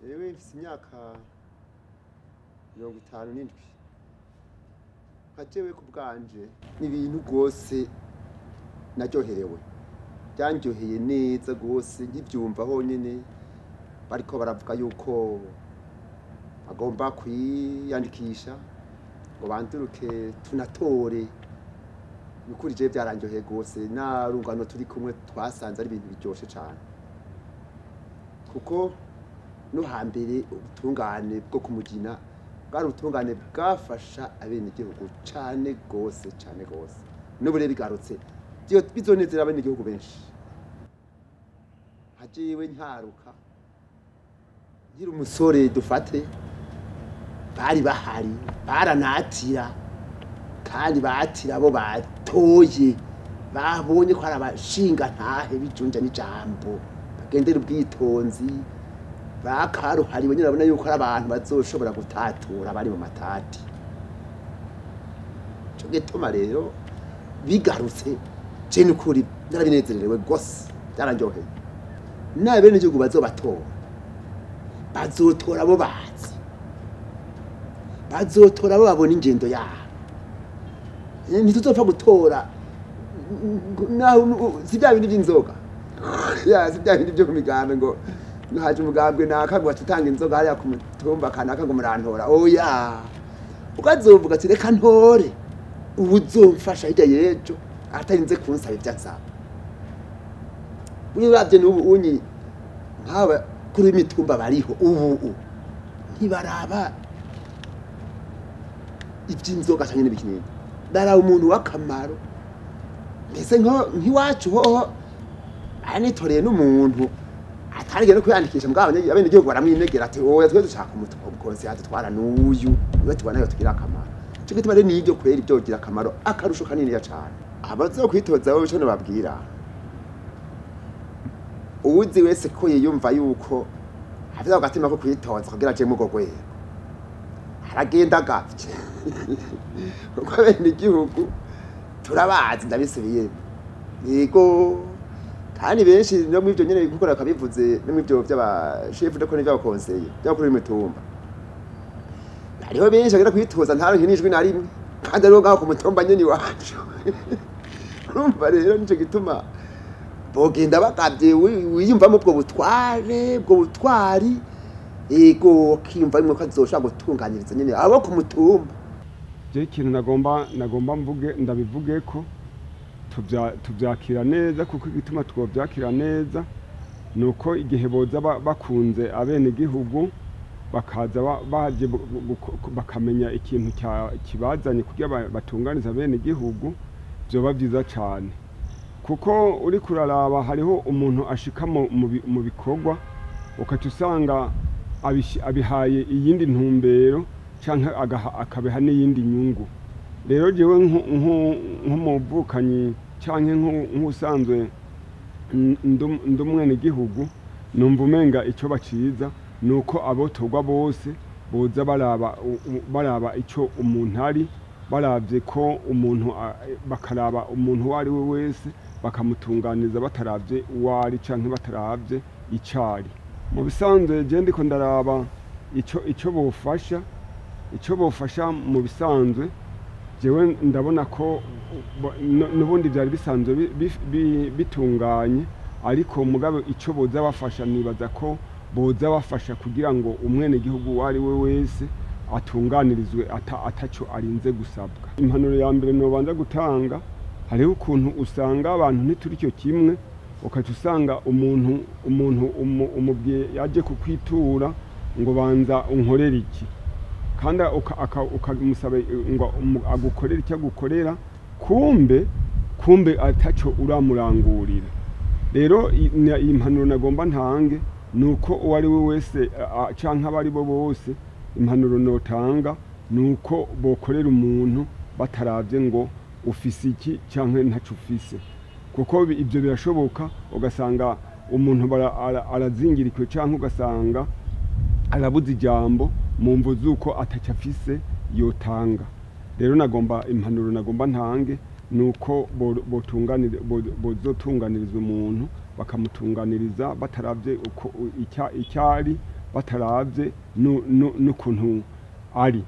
Ewe mfise imyaka 57 nkajewe ku bwanje n'ibintu rwose naryoherewe byanryoheye neza rwose nkivyumva honyene bariko baravuga yuko bagomba kwiyandikisha ngo banduruke tunatore ukuri je byaranryoheye rwose narungano turi kumwe twasanze ari ibintu biryoshe cyane kuko no hambere ubutungane bwo kumugina bwari ubutungane bwafasha abenegihugu cyane gose n'ubure bigarutse bizonezera abenegihugu benshi hajiwe ntaruka nkiri umusore dufate bari bahari baranatira kandi batira abo batoye babonye ko ari abashinga ntahe bijunja n'ijambo bagendera ubwitonzi bakaruhariwe nyine urabona yuko ari abantu bazoshobora gutatura bari mu matati cyo gituma rero bigarutse je n'ukuri narabinezerewe gose byaranryoheye nabe n'igihugu bazobatora bazotora abo bazi bazotora abo babona ingendo yabo ntituzopfa gutora si bya bindi by'inzoga si bya bindi byo ku migambi ngo haje umugambwe naka ngo atutanga inzoga hariya ku mutumba kanaka ngo murantora oya ukazovuga ati reka ntore ubu uzomfasha hirya y'ejo atarinze kunsaba ibyo ansaba uravye n'ubu unyi nkaba kuri imitumba bariho ubu ntibaraba iby'inzoga cyangwa n'ibikinini daraba umuntu w'akamaro mbese nk'iwacu hoho anitoreye n'umuntu atarigera no kwiyandikisha mugabo abenegihugu baramwinegera ati wowe twe dushaka umukonsiyaje twara n'uyu niwe tubona yo tugira akamaro cyo gituma rero n'iryo kwera ibyo gira akamaro akarusho kanini ya cyane abazo kwitoza wowe cyo babwira uwuzi wese ko yiyumva yuko afite agatima ko kwitoza kugira aje mu gogwego aragenda gavye uko abenegihugu turabazi ndabisubiye yego kandi benshi no mw'ivyo nyene gukora kabivuze no mw'ivyo by'aba chef de connaître ba conseil byo kuri imitumba hariho benshi agira kwitoza ntaronke n'ijwi na rimwe kandi ari ngaho ku mutumba nyene wacu urumva rero nico gituma bogenda bakavye wiyumvamo ubwo butwari ego kiyumva imwe ko azoshaka gutunganyiriza nyene abo ku mutumba je ikintu nagomba mvuge ndabivuge ko tubyakira neza kuko igituma twobyakira neza nuko igihe boza bakunze abenegihugu bakaza baje bakamenya ikintu kibazanye kugira batunganiza abenegihugu byoba byiza cyane kuko uri kuraraba hariho umuntu ashika mu bikorwa ukaca usanga abihaye iyindi ntumbero canke akabeha n'iyindi nyungu rero jewe nk'umuvukanyi canke nk'usanzwe ndumwene gihugu numva umenga ico baciza nuko abotorwa bose boza baraba ico umuntu ari baravye ko umuntu bakaraba umuntu wari we wese bakamutunganiza bataravye uwari canke bataravye icari mu bisanzwe je ndiko ndaraba ico bofasha mu bisanzwe jewe ndabona ko nubundi byari bisanzwe bitunganye ariko mugabe ico boza bafasha nibaza ko boza bafasha kugira ngo umwene gihugu wari we wese atunganirizwe ataco arinze gusabwa impanuro ya mbere nobanza gutanga hariho ukuntu usanga abantu ntituri cyo kimwe ukaca usanga umubwiye yaje kukwitura ngo banza unkorera iki kandi ukamusaba ngo agukorera icyo agukorera kumbe ataco uramurangurira rero iyi mpanuro nagomba ntange nuko uwo ari we wese canke abari bo bose impanuro notanga nuko bokorera umuntu bataravye ngo ufise iki canke ntaco ufise kuko ibyo birashoboka ugasanga umuntu arazingirikwe canke ugasanga arabuze ijambo mu mvo z'uko atacafise yotanga rero impanuro nagomba ntange nuko bozotunganirizwa umuntu bakamutunganiriza bataravye icyari bataravye n'ukuntu ari